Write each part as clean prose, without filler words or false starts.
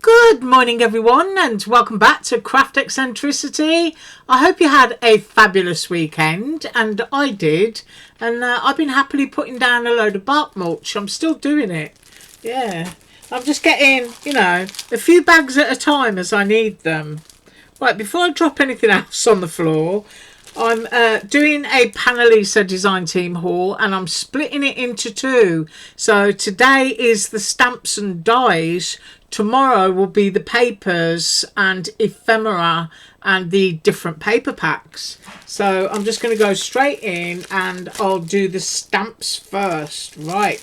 Good morning everyone, and welcome back to Craft Eccentricity. I hope you had a fabulous weekend, and I did, and I've been happily putting down a load of bark mulch. I'm still doing it. Yeah, I'm just getting, a few bags at a time as I need them. Right, before I drop anything else on the floor, I'm doing a Panlisa design team haul, and I'm splitting it into two. So today is the stamps and dies. Tomorrow will be the papers and ephemera and the different paper packs. So I'm just going to go straight in and I'll do the stamps first. Right.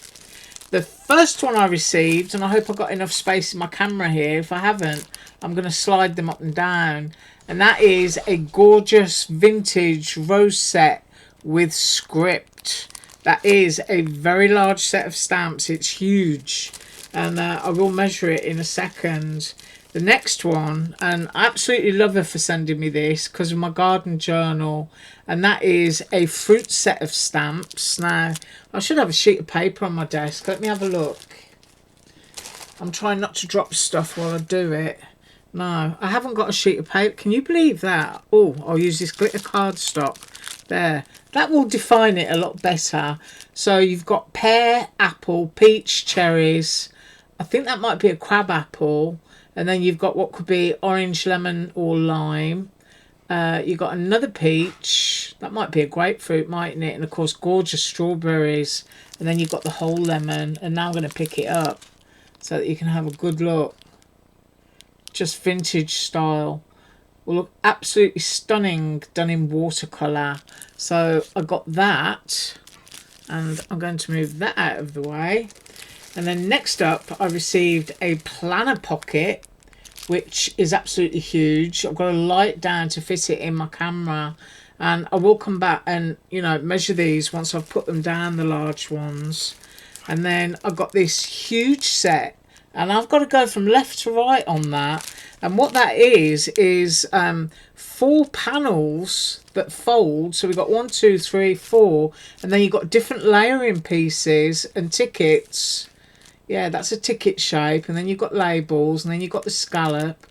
The first one I received, and I hope I've got enough space in my camera here. If I haven't, I'm going to slide them up and down. And that is a gorgeous vintage rose set with script. That is a very large set of stamps. It's huge. And I will measure it in a second. The next one, and I absolutely love her for sending me this because of my garden journal, and that is a fruit set of stamps. Now, I should have a sheet of paper on my desk. Let me have a look. I'm trying not to drop stuff while I do it. No, I haven't got a sheet of paper. Can you believe that? Oh, I'll use this glitter cardstock. There. That will define it a lot better. So you've got pear, apple, peach, cherries. I think that might be a crab apple. And then you've got what could be orange, lemon or lime. You've got another peach. That might be a grapefruit, mightn't it? And of course, gorgeous strawberries. And then you've got the whole lemon. And now I'm going to pick it up so that you can have a good look. Just vintage style. Will look absolutely stunning, done in watercolour. So I got that. And I'm going to move that out of the way. And then next up, I received a planner pocket, which is absolutely huge. I've got to lie it down to fit it in my camera. And I will come back and, measure these once I've put them down, the large ones. And then I've got this huge set. And I've got to go from left to right on that. And what that is 4 panels that fold. So we've got 1, 2, 3, 4. And then you've got different layering pieces and tickets. Yeah, that's a ticket shape. And then you've got labels. And then you've got the scallop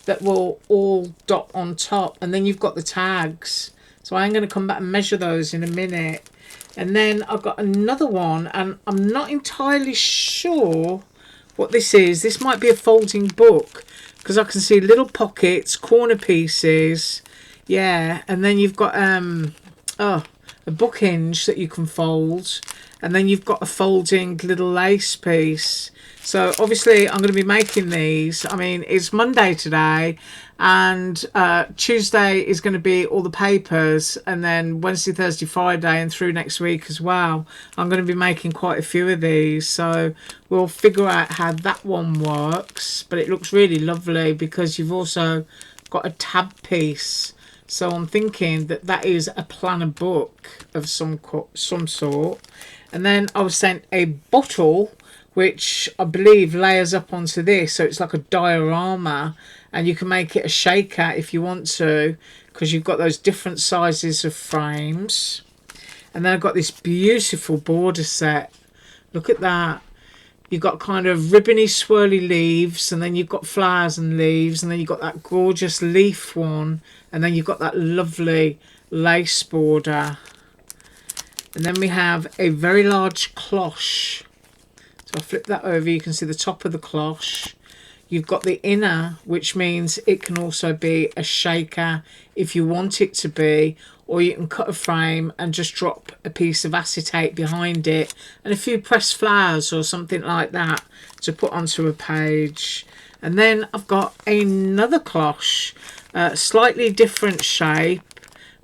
that will all dot on top. And then you've got the tags. So I'm going to come back and measure those in a minute. And then I've got another one. And I'm not entirely sure what this is. This might be a folding book because I can see little pockets, corner pieces. Yeah, and then you've got a book hinge that you can fold, and then you've got a folding little lace piece. So obviously I'm going to be making these. I mean, it's Monday today, and Tuesday is going to be all the papers, and then Wednesday, Thursday, Friday and through next week as well. I'm going to be making quite a few of these, so we'll figure out how that one works. But it looks really lovely because you've also got a tab piece. So I'm thinking that that is a planner book of some sort. And then I was sent a bottle, which I believe layers up onto this. So it's like a diorama, and you can make it a shaker if you want to, because you've got those different sizes of frames. And then I've got this beautiful border set. Look at that. You've got kind of ribbony swirly leaves, and then you've got flowers and leaves, and then you've got that gorgeous leaf one, and then you've got that lovely lace border. And then we have a very large cloche. So I'll flip that over, you can see the top of the cloche. You've got the inner, which means it can also be a shaker if you want it to be, or you can cut a frame and just drop a piece of acetate behind it and a few pressed flowers or something like that to put onto a page. And then I've got another cloche, slightly different shape,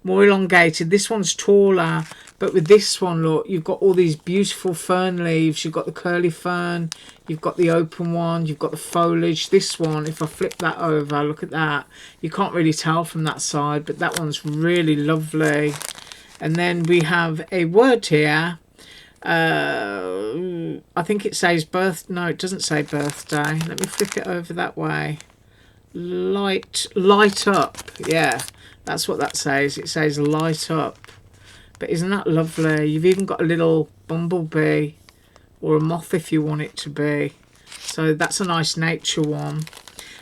more elongated. This one's taller, but with this one, look, you've got all these beautiful fern leaves. You've got the curly fern, you've got the open one, you've got the foliage. This one, if I flip that over, look at that. You can't really tell from that side, but that one's really lovely. And then we have a word here. I think it says no, it doesn't say birthday. Let me flip it over that way. Light up. Yeah, that's what that says. It says light up. But isn't that lovely? You've even got a little bumblebee or a moth if you want it to be. So that's a nice nature one.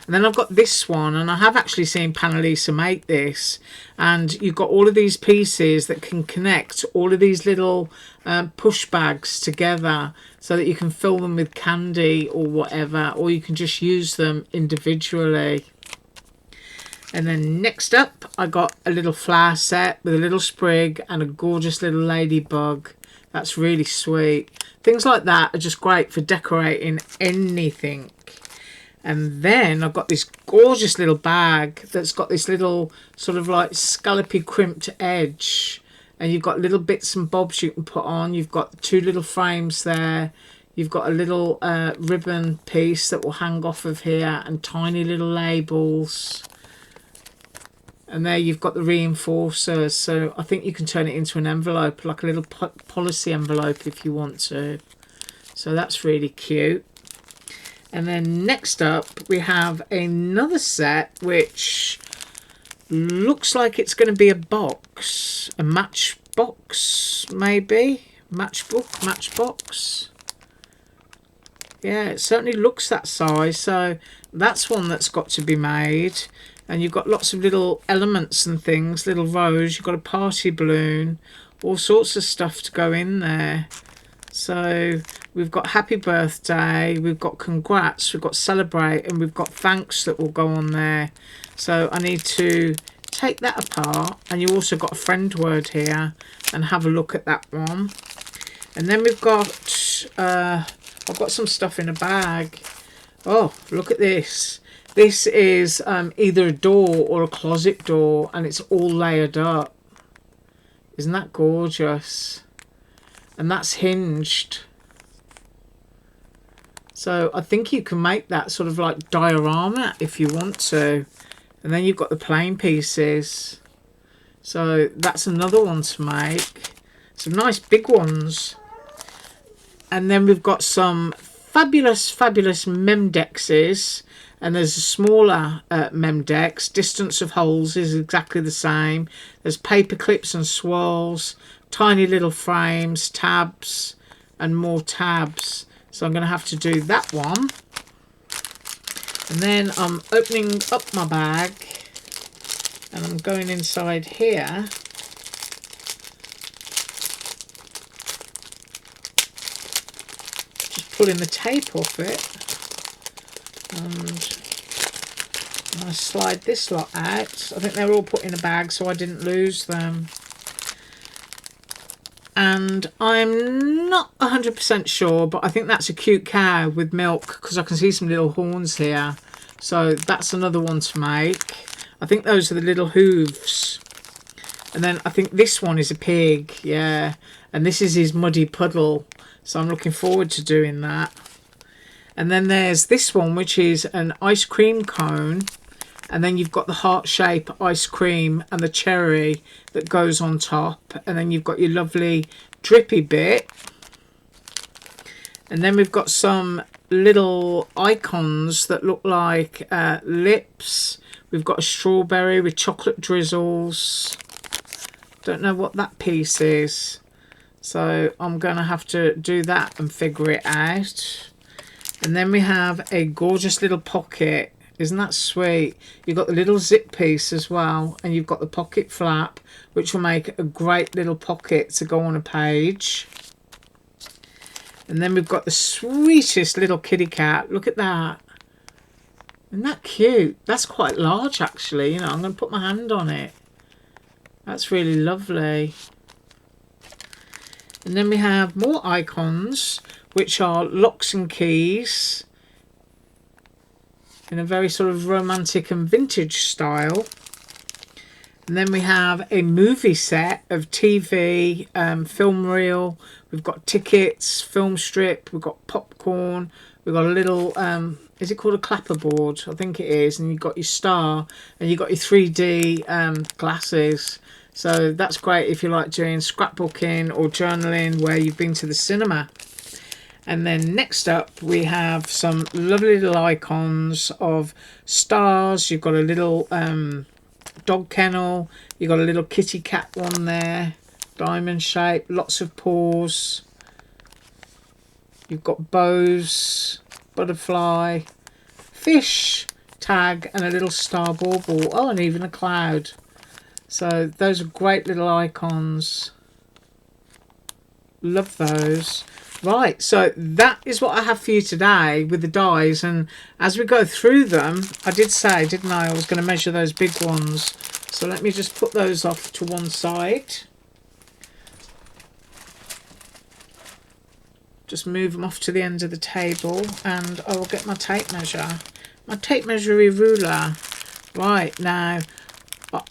And then I've got this one, and I have actually seen Panlisa make this. And you've got all of these pieces that can connect all of these little push bags together so that you can fill them with candy or whatever, or you can just use them individually. And then next up, I got a little flower set with a little sprig and a gorgeous little ladybug. That's really sweet. Things like that are just great for decorating anything. And then I've got this gorgeous little bag that's got this little sort of like scallopy crimped edge. And you've got little bits and bobs you can put on. You've got 2 little frames there. You've got a little ribbon piece that will hang off of here and tiny little labels. And there you've got the reinforcers. So I think you can turn it into an envelope, like a little policy envelope if you want to. So that's really cute. And then next up we have another set which looks like it's going to be a box. A matchbox maybe. Matchbox. Yeah, it certainly looks that size. So that's one that's got to be made. And you've got lots of little elements and things, little rows. You've got a party balloon, all sorts of stuff to go in there. So we've got happy birthday, we've got congrats, we've got celebrate, and we've got thanks that will go on there. So I need to take that apart. And you also got a friend word here, and have a look at that one. And then we've got, I've got some stuff in a bag. Oh, look at this. This is either a door or a closet door, and it's all layered up. Isn't that gorgeous? And that's hinged. So I think you can make that sort of like diorama if you want to. And then you've got the plain pieces. So that's another one to make. Some nice big ones. And then we've got some fabulous memdexes. And there's a smaller memdex. Distance of holes is exactly the same. There's paper clips and swirls, tiny little frames, tabs, and more tabs. So I'm going to have to do that one. And then I'm opening up my bag, and I'm going inside here. Just pulling the tape off it. And I slide this lot out. I think they were all put in a bag so I didn't lose them. And I'm not 100% sure, but I think that's a cute cow with milk, because I can see some little horns here. So that's another one to make. I think those are the little hooves. And then I think this one is a pig, yeah. And this is his muddy puddle. So I'm looking forward to doing that. And then there's this one, which is an ice cream cone. And then you've got the heart shape ice cream and the cherry that goes on top. And then you've got your lovely drippy bit. And then we've got some little icons that look like lips. We've got a strawberry with chocolate drizzles. Don't know what that piece is. So I'm going to have to do that and figure it out. And then we have a gorgeous little pocket. Isn't that sweet? You've got the little zip piece as well. And you've got the pocket flap, which will make a great little pocket to go on a page. And then we've got the sweetest little kitty cat. Look at that. Isn't that cute? That's quite large, actually. You know, I'm going to put my hand on it. That's really lovely. And then we have more icons, which are locks and keys in a very sort of romantic and vintage style. And then we have a movie set of TV, film reel. We've got tickets, film strip. We've got popcorn. We've got a little, is it called a clapperboard? I think it is. And you've got your star, and you've got your 3D glasses. So that's great if you like doing scrapbooking or journaling where you've been to the cinema. And then next up we have some lovely little icons of stars. You've got a little dog kennel. You've got a little kitty cat one there. Diamond shape. Lots of paws. You've got bows. Butterfly. Fish. tag and a little star bauble. Oh, and even a cloud. So those are great little icons. Love those. Right, so that is what I have for you today with the dies, and as we go through them, I did say, didn't I was going to measure those big ones. So let me just put those off to one side. Just move them off to the end of the table, and I will get my tape measure. My tape measure ruler. Right, now,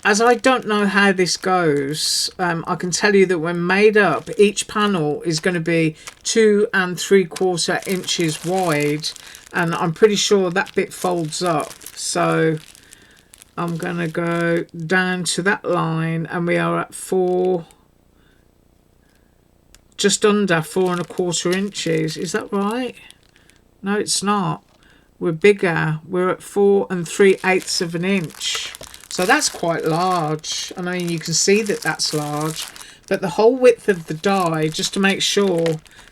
as I don't know how this goes, I can tell you that when made up, each panel is going to be 2 3/4 inches wide, and I'm pretty sure that bit folds up. So I'm going to go down to that line, and we are at just under 4 1/4 inches. Is that right? No, it's not. We're bigger. We're at 4 3/8 of an inch. So that's quite large. I mean, you can see that that's large. But the whole width of the die, just to make sure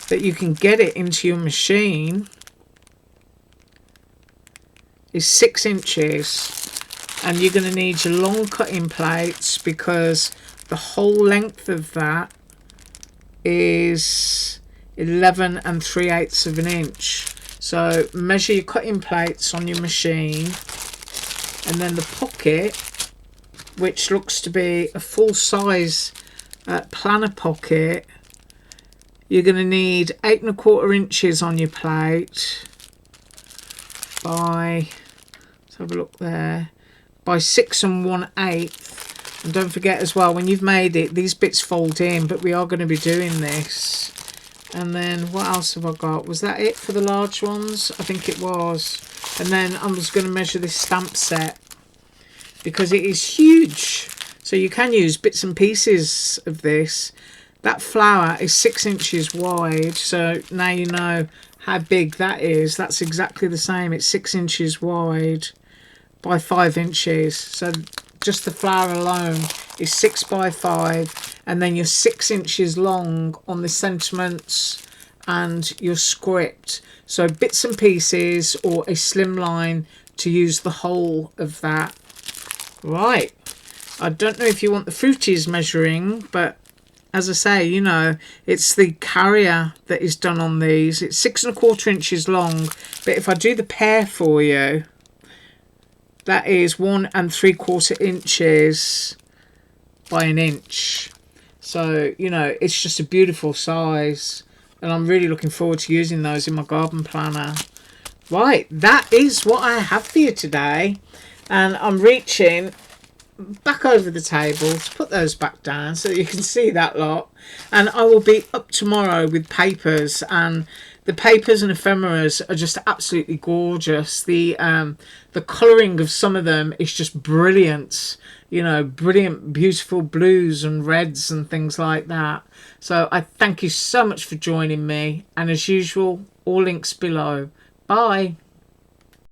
that you can get it into your machine, is 6 inches. And you're going to need your long cutting plates, because the whole length of that is 11 3/8 of an inch. So measure your cutting plates on your machine, and then the pocket, which looks to be a full size planner pocket, you're going to need 8 1/4 inches on your plate by, let's have a look there, by 6 1/8. And don't forget as well, when you've made it, these bits fold in, but we are going to be doing this. And then what else have I got? Was that it for the large ones? I think it was. And then I'm just going to measure this stamp set, because it is huge. So you can use bits and pieces of this. That flower is 6 inches wide, so now you know how big that is. That's exactly the same. It's 6 inches wide by 5 inches. So just the flower alone is 6 by 5, and then you're 6 inches long on the sentiments and your script. So bits and pieces or a slimline to use the whole of that. Right, I don't know if you want the fruities measuring, but as I say, you know, it's the carrier that is done on these. It's 6 1/4 inches long, but if I do the pear for you, that is 1 3/4 inches by an inch. So, you know, it's just a beautiful size, and I'm really looking forward to using those in my garden planner. Right, that is what I have for you today, and I'm reaching back over the table to put those back down so that you can see that lot. And I will be up tomorrow with papers, and the papers and ephemeras are just absolutely gorgeous. The colouring of some of them is just brilliant. You know, brilliant, beautiful blues and reds and things like that. So I thank you so much for joining me, and as usual, all links below. Bye.